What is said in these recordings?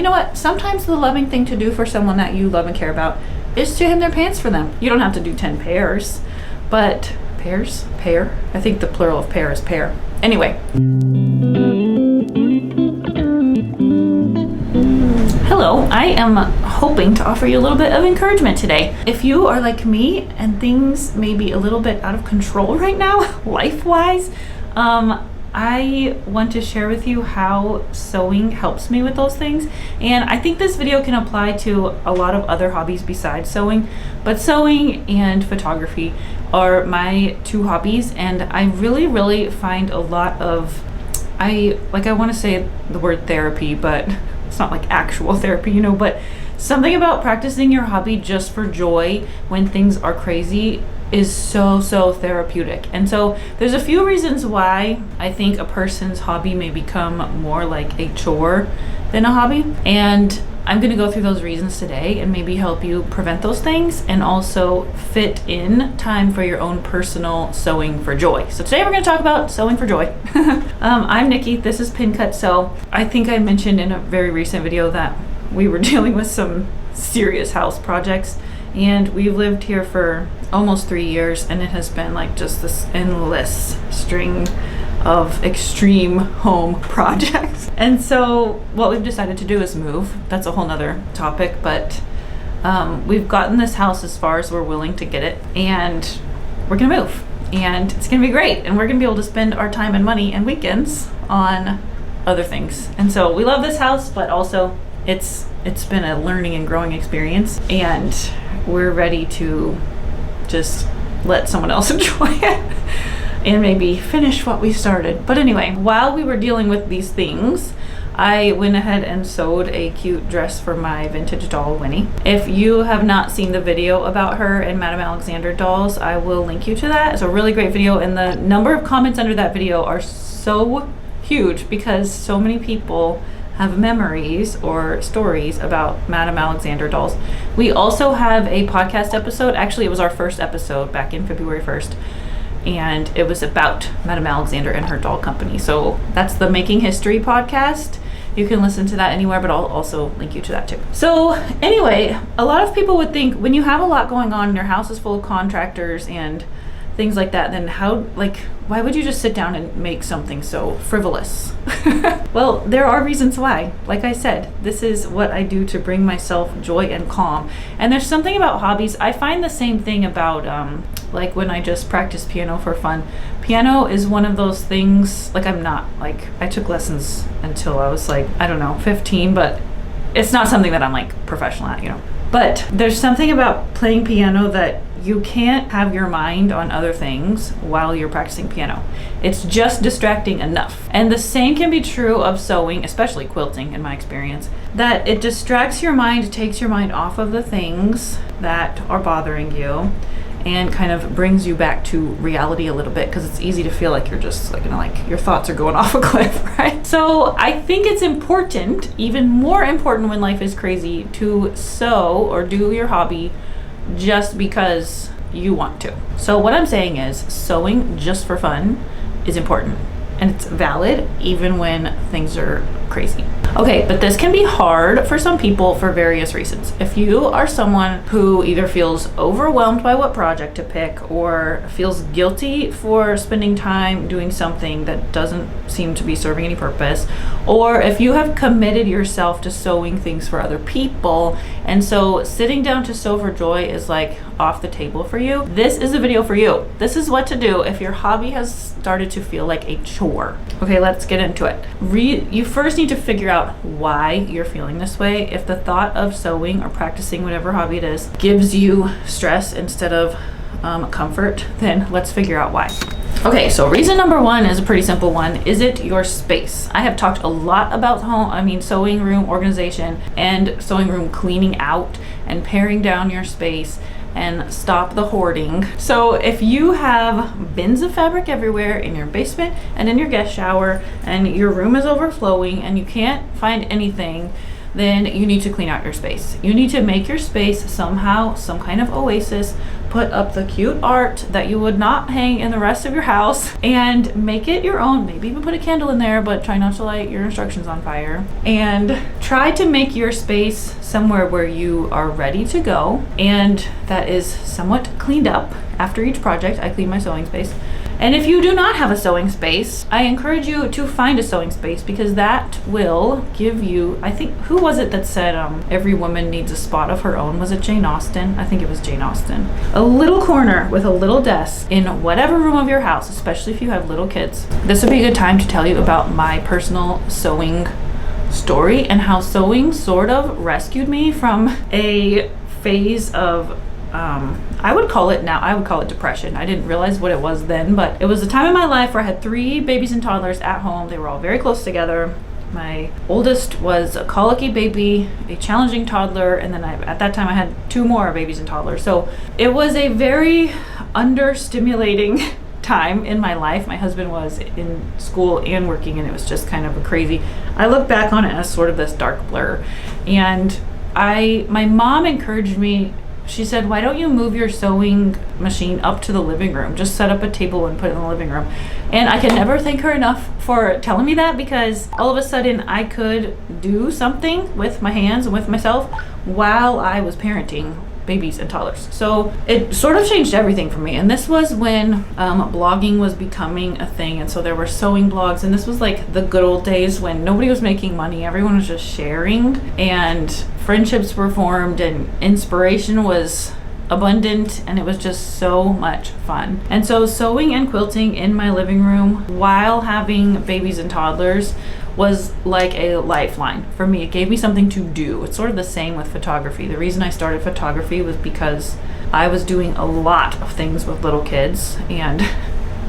know what? Sometimes the loving thing to do for someone that you love and care about is to hem their pants for them. You don't have to do 10 pairs, but pairs? Pair? I think the plural of pair is pair. Anyway. Hello, I am hoping to offer you a little bit of encouragement today. If you are like me and things may be a little bit out of control right now, life-wise, I want to share with you how sewing helps me with those things. And I think this video can apply to a lot of other hobbies besides sewing, but sewing and photography are my two hobbies. And I really find a lot of, I want to say the word therapy, but it's not like actual therapy, you know, but something about practicing your hobby just for joy when things are crazy is so therapeutic. And so there's a few reasons why I think a person's hobby may become more like a chore than a hobby. And I'm going to go through those reasons today and maybe help you prevent those things and also fit in time for your own personal sewing for joy. So today we're going to talk about sewing for joy. I'm Nikki. This is Pin Cut Sew. I think I mentioned in a very recent video that we were dealing with some serious house projects, and we've lived here for almost 3 years, and it has been like just this endless string of extreme home projects. And so what we've decided to do is move. That's a whole nother topic, but we've gotten this house as far as we're willing to get it, and we're gonna move, and it's gonna be great, and we're gonna be able to spend our time and money and weekends on other things. And so we love this house, but also it's been a learning and growing experience, and we're ready to just let someone else enjoy it and maybe finish what we started. But anyway, while we were dealing with these things, I went ahead and sewed a cute dress for my vintage doll, Winnie. If you have not seen the video about her and Madame Alexander dolls, I will link you to that. It's a really great video, and the number of comments under that video are so huge because so many people have memories or stories about Madame Alexander dolls. We also have a podcast episode. Actually, it was our first episode back in February 1st. And it was about Madame Alexander and her doll company. So that's the Making History podcast. You can listen to that anywhere, but I'll also link you to that too. So anyway, a lot of people would think when you have a lot going on and your house is full of contractors and things like that, then why would you just sit down and make something so frivolous? Well, there are reasons why. Like I said, this is what I do to bring myself joy and calm. And there's something about hobbies. I find the same thing about like when I just practice piano for fun. Piano is one of those things, I took lessons until I was 15, but it's not something that I'm professional at, you know. But there's something about playing piano that you can't have your mind on other things while you're practicing piano. It's just distracting enough. And the same can be true of sewing, especially quilting in my experience, that it distracts your mind, takes your mind off of the things that are bothering you, and kind of brings you back to reality a little bit, because it's easy to feel like you're just your thoughts are going off a cliff, right? So I think it's important, even more important when life is crazy, to sew or do your hobby just because you want to. So what I'm saying is sewing just for fun is important, and it's valid even when things are crazy. Okay, but this can be hard for some people for various reasons. If you are someone who either feels overwhelmed by what project to pick or feels guilty for spending time doing something that doesn't seem to be serving any purpose, or if you have committed yourself to sewing things for other people, and so sitting down to sew for joy is off the table for you, this is a video for you. This is what to do if your hobby has started to feel like a chore. Okay, let's get into it. You first need to figure out why you're feeling this way. If the thought of sewing or practicing whatever hobby it is gives you stress instead of comfort, then let's figure out why. Okay, so reason number one is a pretty simple one. Is it your space? I have talked a lot about sewing room organization and sewing room cleaning out and paring down your space and stop the hoarding. So if you have bins of fabric everywhere in your basement and in your guest shower, and your room is overflowing and you can't find anything, then you need to clean out your space. You need to make your space somehow some kind of oasis. put up the cute art that you would not hang in the rest of your house and make it your own. Maybe even put a candle in there, but try not to light your instructions on fire. And try to make your space somewhere where you are ready to go and that is somewhat cleaned up. After each project, I clean my sewing space. And if you do not have a sewing space, I encourage you to find a sewing space because that will give you, I think, who was it that said every woman needs a spot of her own? Was it Jane Austen? I think it was Jane Austen. A little corner with a little desk in whatever room of your house, especially if you have little kids. This would be a good time to tell you about my personal sewing story and how sewing sort of rescued me from a phase of I would call it depression. I didn't realize what it was then, but it was a time in my life where I had 3 babies and toddlers at home. They were all very close together. My oldest was a colicky baby, a challenging toddler, and then at that time I had 2 more babies and toddlers. So it was a very understimulating time in my life. My husband was in school and working, and it was just kind of a crazy, I look back on it as sort of this dark blur. And my mom encouraged me. She said, why don't you move your sewing machine up to the living room? Just set up a table and put it in the living room. And I can never thank her enough for telling me that because all of a sudden I could do something with my hands and with myself while I was parenting babies and toddlers. So it sort of changed everything for me. And this was when blogging was becoming a thing. And so there were sewing blogs, and this was like the good old days when nobody was making money. Everyone was just sharing, and friendships were formed, and inspiration was abundant, and it was just so much fun. And so sewing and quilting in my living room while having babies and toddlers was like a lifeline for me. It gave me something to do. It's sort of the same with photography. The reason I started photography was because I was doing a lot of things with little kids, and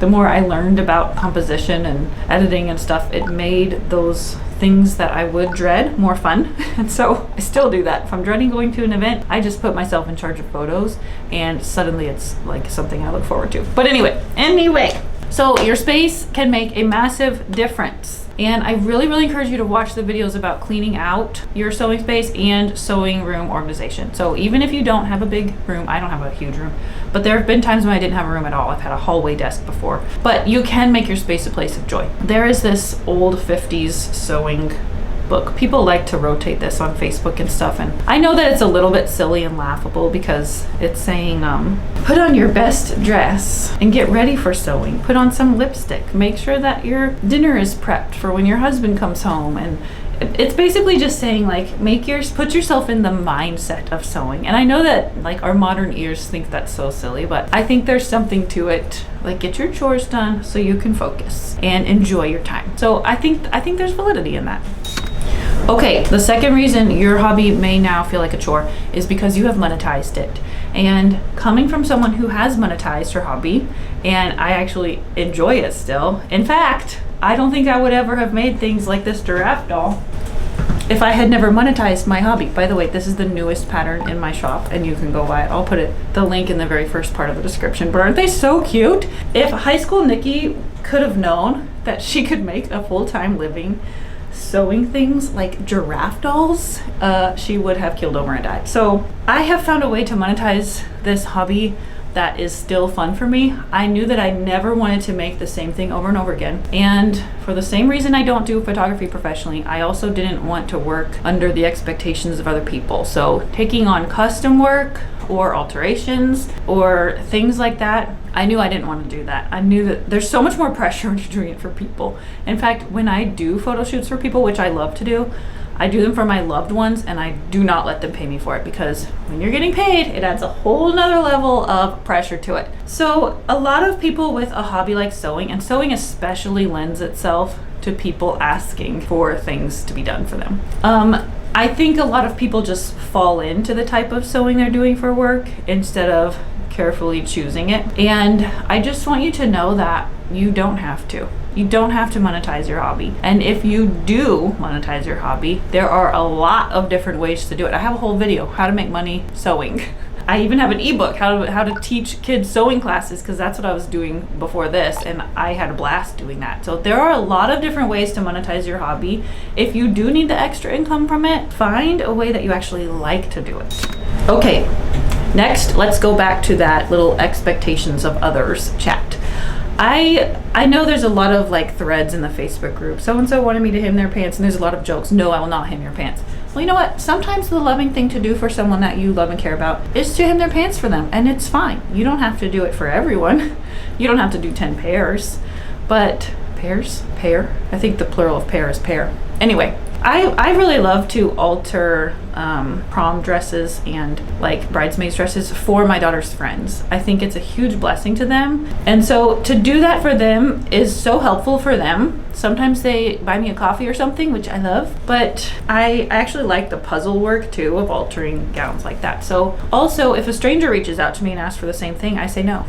the more I learned about composition and editing and stuff, it made those things that I would dread more fun. And so I still do that. If I'm dreading going to an event, I just put myself in charge of photos, and suddenly it's like something I look forward to. But anyway, so your space can make a massive difference. And I really, really encourage you to watch the videos about cleaning out your sewing space and sewing room organization. So even if you don't have a big room, I don't have a huge room, but there have been times when I didn't have a room at all. I've had a hallway desk before, but you can make your space a place of joy. There is this old 50s sewing book. People like to rotate this on Facebook and stuff, and I know that it's a little bit silly and laughable because it's saying put on your best dress and get ready for sewing. Put on some lipstick. Make sure that your dinner is prepped for when your husband comes home. And it's basically just saying like put yourself in the mindset of sewing. And I know that like our modern ears think that's so silly, but I think there's something to it. Like, get your chores done so you can focus and enjoy your time. So I think there's validity in that. Okay, the second reason your hobby may now feel like a chore is because you have monetized it. And coming from someone who has monetized her hobby, and I actually enjoy it still. In fact, I don't think I would ever have made things like this giraffe doll if I had never monetized my hobby. By the way, this is the newest pattern in my shop, and you can go buy it. I'll put the link in the very first part of the description. But aren't they so cute? If high school Nikki could have known that she could make a full-time living sewing things like giraffe dolls, she would have killed over and died. So I have found a way to monetize this hobby that is still fun for me. I knew that I never wanted to make the same thing over and over again. And for the same reason I don't do photography professionally, I also didn't want to work under the expectations of other people. So taking on custom work or alterations or things like that, I knew I didn't want to do that. I knew that there's so much more pressure when you're doing it for people. In fact, when I do photo shoots for people, which I love to do, I do them for my loved ones, and I do not let them pay me for it, because when you're getting paid, it adds a whole nother level of pressure to it. So a lot of people with a hobby like sewing, and sewing especially lends itself to people asking for things to be done for them. I think a lot of people just fall into the type of sewing they're doing for work instead of carefully choosing it. And I just want you to know that you don't have to. You don't have to monetize your hobby. And if you do monetize your hobby, there are a lot of different ways to do it. I have a whole video, how to make money sewing. I even have an ebook, how to teach kids sewing classes, because that's what I was doing before this, and I had a blast doing that. So there are a lot of different ways to monetize your hobby. If you do need the extra income from it, find a way that you actually like to do it. Okay, Next, let's go back to that little expectations of others chat. I know there's a lot of like threads in the Facebook group. So-and-so wanted me to hem their pants, and there's a lot of jokes. No, I will not hem your pants. Well, you know what? Sometimes the loving thing to do for someone that you love and care about is to hem their pants for them, and it's fine. You don't have to do it for everyone. You don't have to do 10 pairs, but pair? I think the plural of pair is pair. Anyway, I really love to alter prom dresses and like bridesmaids dresses for my daughter's friends. I think it's a huge blessing to them. And so to do that for them is so helpful for them. Sometimes they buy me a coffee or something, which I love, but I actually like the puzzle work too of altering gowns like that. So also if a stranger reaches out to me and asks for the same thing, I say no.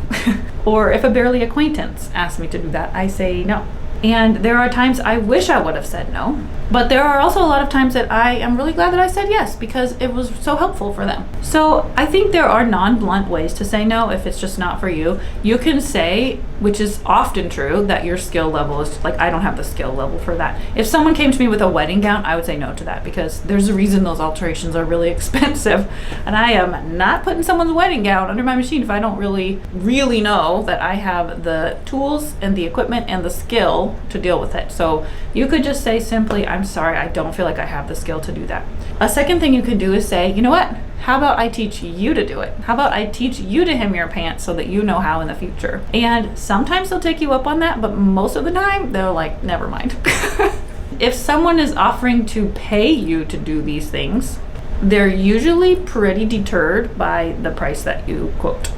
Or if a barely acquaintance asks me to do that, I say no. And there are times I wish I would have said no, but there are also a lot of times that I am really glad that I said yes because it was so helpful for them. So I think there are non-blunt ways to say no if it's just not for you. You can say, which is often true, that your skill level is like, I don't have the skill level for that. If someone came to me with a wedding gown, I would say no to that because there's a reason those alterations are really expensive. And I am not putting someone's wedding gown under my machine if I don't really know that I have the tools and the equipment and the skill to deal with it. So you could just say simply, I'm sorry, I don't feel like I have the skill to do that. A second thing you could do is say, you know what? How about I teach you to do it? How about I teach you to hem your pants so that you know how in the future? And sometimes they'll take you up on that, but most of the time they're like, never mind. If someone is offering to pay you to do these things, they're usually pretty deterred by the price that you quote.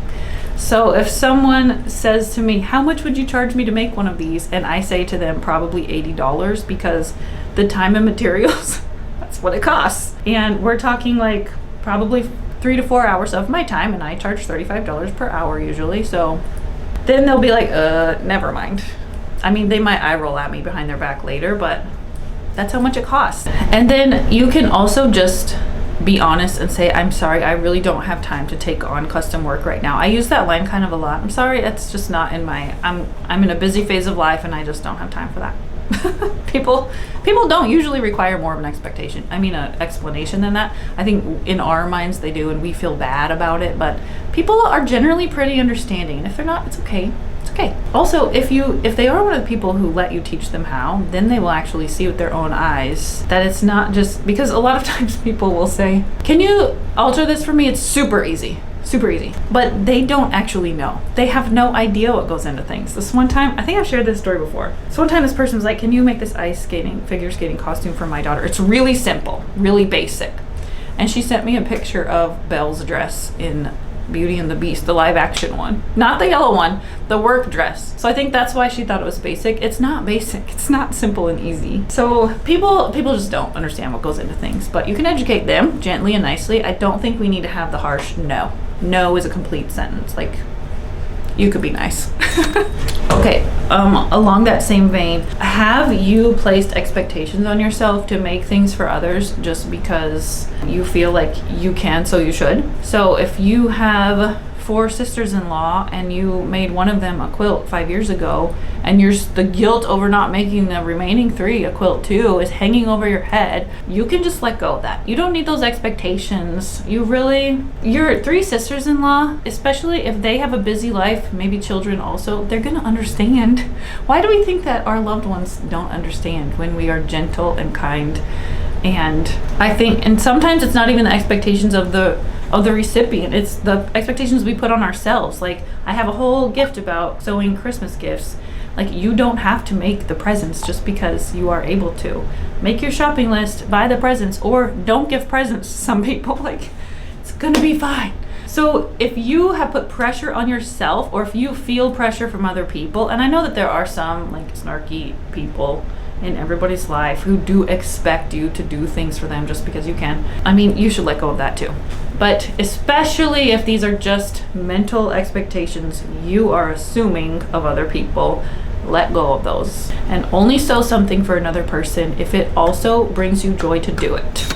So if someone says to me, how much would you charge me to make one of these? And I say to them, probably $80 because the time and materials, that's what it costs. And we're talking like probably 3 to 4 hours of my time, and I charge $35 per hour usually. So then they'll be like, never mind. I mean, they might eye roll at me behind their back later, but that's how much it costs. And then you can also just be honest and say, I'm sorry, I really don't have time to take on custom work right now. I use that line kind of a lot. I'm sorry, it's just not in my, I'm in a busy phase of life and I just don't have time for that. People don't usually require more of an expectation. I mean, an explanation than that. I think in our minds they do, and we feel bad about it, but people are generally pretty understanding. And if they're not, it's okay. It's okay. Also, if they are one of the people who let you teach them how, then they will actually see with their own eyes that it's not just, because a lot of times people will say, can you alter this for me? It's super easy. Super easy. But they don't actually know. They have no idea what goes into things. This one time, I think I've shared this story before. So one time this person was like, can you make this figure skating costume for my daughter? It's really simple, really basic. And she sent me a picture of Belle's dress in Beauty and the Beast, the live action one. Not the yellow one, the work dress. So I think that's why she thought it was basic. It's not basic. It's not simple and easy. So people just don't understand what goes into things, but you can educate them gently and nicely. I don't think we need to have the harsh no. No is a complete sentence. Like, you could be nice. Okay, along that same vein, have you placed expectations on yourself to make things for others just because you feel like you can, so you should? So if you have 4 sisters-in-law and you made one of them a quilt 5 years ago, and the guilt over not making the remaining 3 a quilt too is hanging over your head, you can just let go of that. You don't need those expectations. Your 3 sisters-in-law, especially if they have a busy life, maybe children also, they're gonna understand. Why do we think that our loved ones don't understand when we are gentle and kind? And I think, and sometimes it's not even the expectations of the recipient, it's the expectations we put on ourselves. Like, I have a whole gift about sewing Christmas gifts. Like, you don't have to make the presents just because you are able to. Make your shopping list, buy the presents, or don't give presents to some people. Like, it's gonna be fine. So if you have put pressure on yourself, or if you feel pressure from other people, and I know that there are some like snarky people in everybody's life who do expect you to do things for them just because you can. I mean, you should let go of that too. But especially if these are just mental expectations you are assuming of other people, let go of those. And only sew something for another person if it also brings you joy to do it.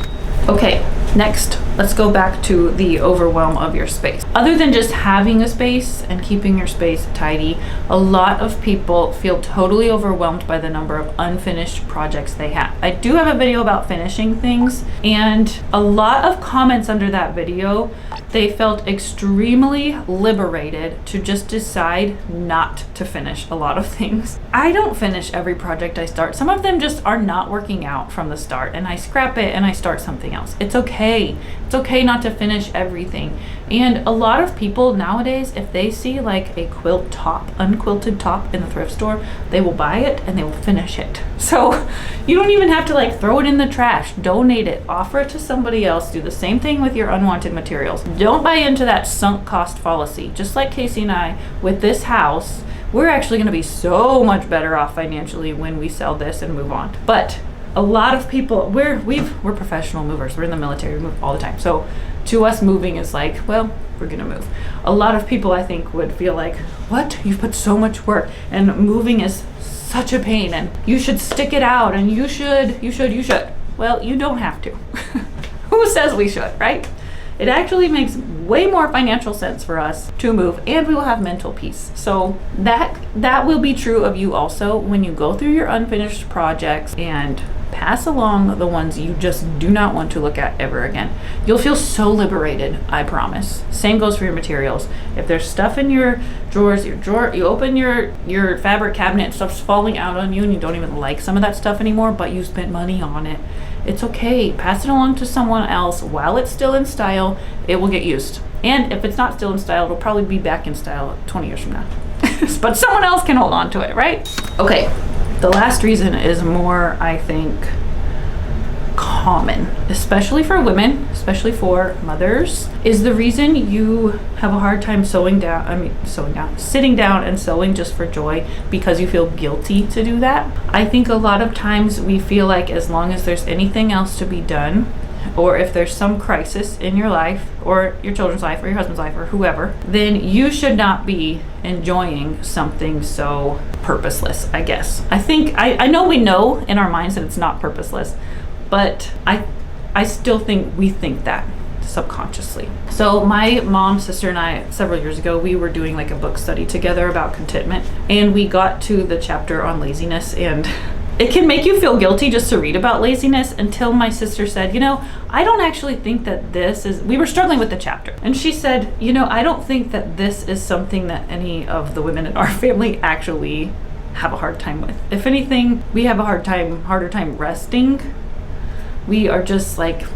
Okay, next, let's go back to the overwhelm of your space. Other than just having a space and keeping your space tidy, a lot of people feel totally overwhelmed by the number of unfinished projects they have. I do have a video about finishing things, and a lot of comments under that video, they felt extremely liberated to just decide not to finish a lot of things. I don't finish every project I start. Some of them just are not working out from the start, and I scrap it and I start something else. It's okay. It's okay not to finish everything. And a lot of people nowadays, if they see like a quilt top, unquilted top in the thrift store, they will buy it and they will finish it. So you don't even have to like throw it in the trash, donate it, offer it to somebody else. Do the same thing with your unwanted materials. Don't buy into that sunk cost fallacy. Just like Casey and I with this house, we're actually going to be so much better off financially when we sell this and move on. But a lot of people, we're professional movers. We're in the military, we move all the time. So to us, moving is like, well, we're gonna move. A lot of people, I think, would feel like, what? You've put so much work, and moving is such a pain, and you should stick it out, and you should. Well, you don't have to. Who says we should, right? It actually makes way more financial sense for us to move, and we will have mental peace. So that will be true of you also when you go through your unfinished projects and pass along the ones you just do not want to look at ever again. You'll feel so liberated, I promise. Same goes for your materials. If there's stuff in your drawers, you open your fabric cabinet and stuff's falling out on you and you don't even like some of that stuff anymore, but you spent money on it. It's okay. Pass it along to someone else while it's still in style. It will get used. And if it's not still in style, it'll probably be back in style 20 years from now. But someone else can hold on to it, right? Okay. The last reason is more, I think, common, especially for women, especially for mothers, is the reason you have a hard time sitting down and sewing just for joy because you feel guilty to do that. I think a lot of times we feel like as long as there's anything else to be done, or if there's some crisis in your life or your children's life or your husband's life or whoever, then you should not be enjoying something so purposeless, I guess. I know we know in our minds that it's not purposeless, but I still think we think that subconsciously. So my mom, sister, and I, several years ago, we were doing like a book study together about contentment, and we got to the chapter on laziness, and it can make you feel guilty just to read about laziness until my sister said, I don't actually think that we were struggling with the chapter. And she said, I don't think that this is something that any of the women in our family actually have a hard time with. If anything, we have a harder time resting. We are just like,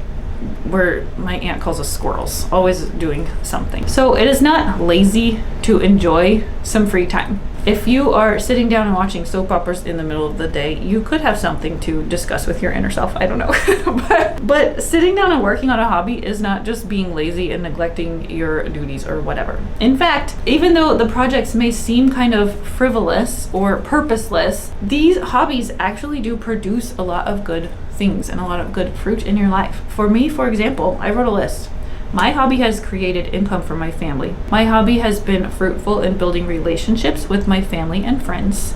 my aunt calls us squirrels, always doing something. So it is not lazy to enjoy some free time. If you are sitting down and watching soap operas in the middle of the day, you could have something to discuss with your inner self. I don't know. but sitting down and working on a hobby is not just being lazy and neglecting your duties or whatever. In fact, even though the projects may seem kind of frivolous or purposeless, these hobbies actually do produce a lot of good things and a lot of good fruit in your life. For me, for example, I wrote a list. My hobby has created income for my family. My hobby has been fruitful in building relationships with my family and friends.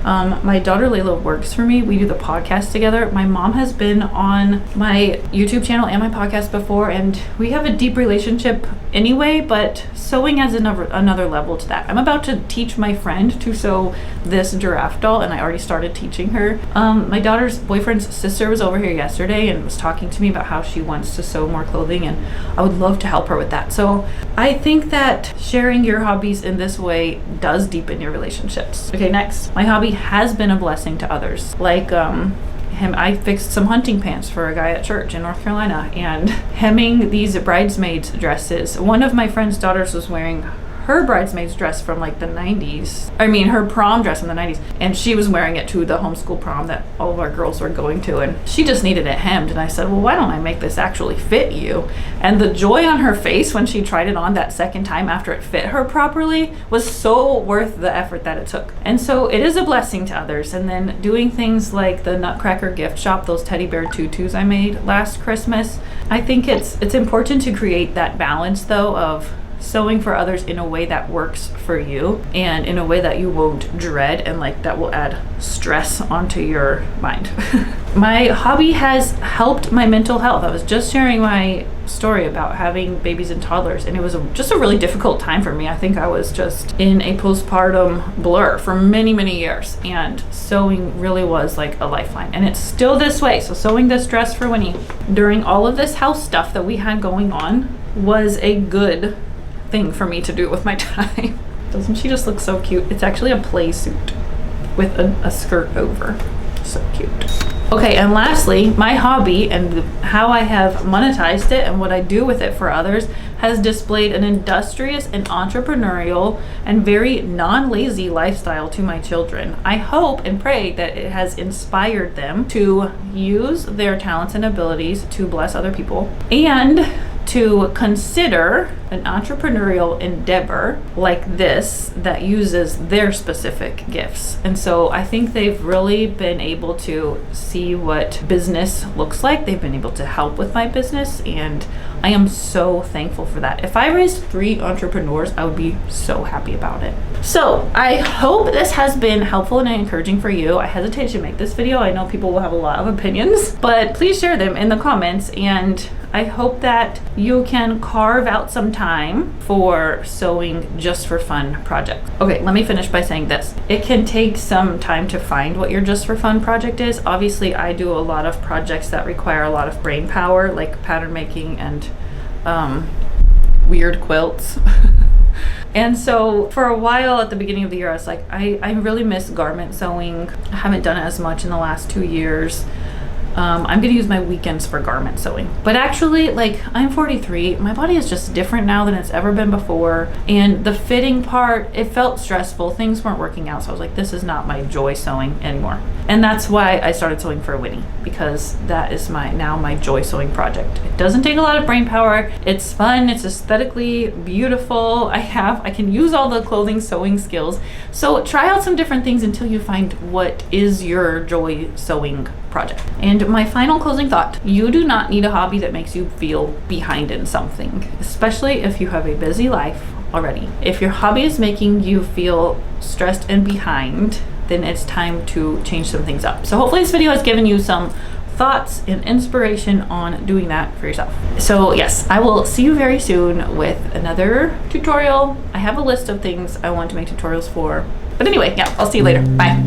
My daughter Layla works for me. We do the podcast together. My mom has been on my YouTube channel and my podcast before, and we have a deep relationship anyway, but sewing adds another level to that. I'm about to teach my friend to sew this giraffe doll, and I already started teaching her. My daughter's boyfriend's sister was over here yesterday and was talking to me about how she wants to sew more clothing, and I would love to help her with that. So I think that sharing your hobbies in this way does deepen your relationships. Okay, next. My hobby has been a blessing to others. Like I fixed some hunting pants for a guy at church in North Carolina, and hemming these bridesmaids dresses. One of my friend's daughters was wearing her bridesmaid's dress from like the 90s. Her prom dress from the 90s. And she was wearing it to the homeschool prom that all of our girls were going to. And she just needed it hemmed. And I said, well, why don't I make this actually fit you? And the joy on her face when she tried it on that second time after it fit her properly was so worth the effort that it took. And so it is a blessing to others. And then doing things like the Nutcracker gift shop, those teddy bear tutus I made last Christmas. I think it's important to create that balance though of sewing for others in a way that works for you and in a way that you won't dread and like that will add stress onto your mind. my hobby has helped my mental health. I was just sharing my story about having babies and toddlers, and it was just a really difficult time for me. I think I was just in a postpartum blur for many, many years, and sewing really was like a lifeline, and it's still this way. So sewing this dress for Winnie during all of this house stuff that we had going on was a good thing for me to do with my time. Doesn't she just look so cute? It's actually a play suit with a skirt over. So cute. Okay, and lastly, my hobby and how I have monetized it and what I do with it for others has displayed an industrious and entrepreneurial and very non-lazy lifestyle to my children. I hope and pray that it has inspired them to use their talents and abilities to bless other people and to consider an entrepreneurial endeavor like this that uses their specific gifts. And so I think they've really been able to see what business looks like. They've been able to help with my business, and I am so thankful for that. If I raised 3 entrepreneurs, I would be so happy about it. So I hope this has been helpful and encouraging for you. I hesitate to make this video. I know people will have a lot of opinions, but please share them in the comments, and I hope that you can carve out some time for sewing just for fun projects. Okay, let me finish by saying this. It can take some time to find what your just for fun project is. Obviously, I do a lot of projects that require a lot of brain power, like pattern making and weird quilts. And so for a while at the beginning of the year, I was like, I really miss garment sewing. I haven't done it as much in the last 2 years. I'm gonna use my weekends for garment sewing. But actually, like, I'm 43. My body is just different now than it's ever been before. And the fitting part, it felt stressful. Things weren't working out. So I was like, this is not my joy sewing anymore. And that's why I started sewing for Winnie, because that is now my joy sewing project. It doesn't take a lot of brain power. It's fun. It's aesthetically beautiful. I can use all the clothing sewing skills. So try out some different things until you find what is your joy sewing project. And my final closing thought, you do not need a hobby that makes you feel behind in something, especially if you have a busy life already. If your hobby is making you feel stressed and behind, then it's time to change some things up. So hopefully this video has given you some thoughts and inspiration on doing that for yourself. So yes, I will see you very soon with another tutorial. I have a list of things I want to make tutorials for. But anyway, yeah, I'll see you later. Bye.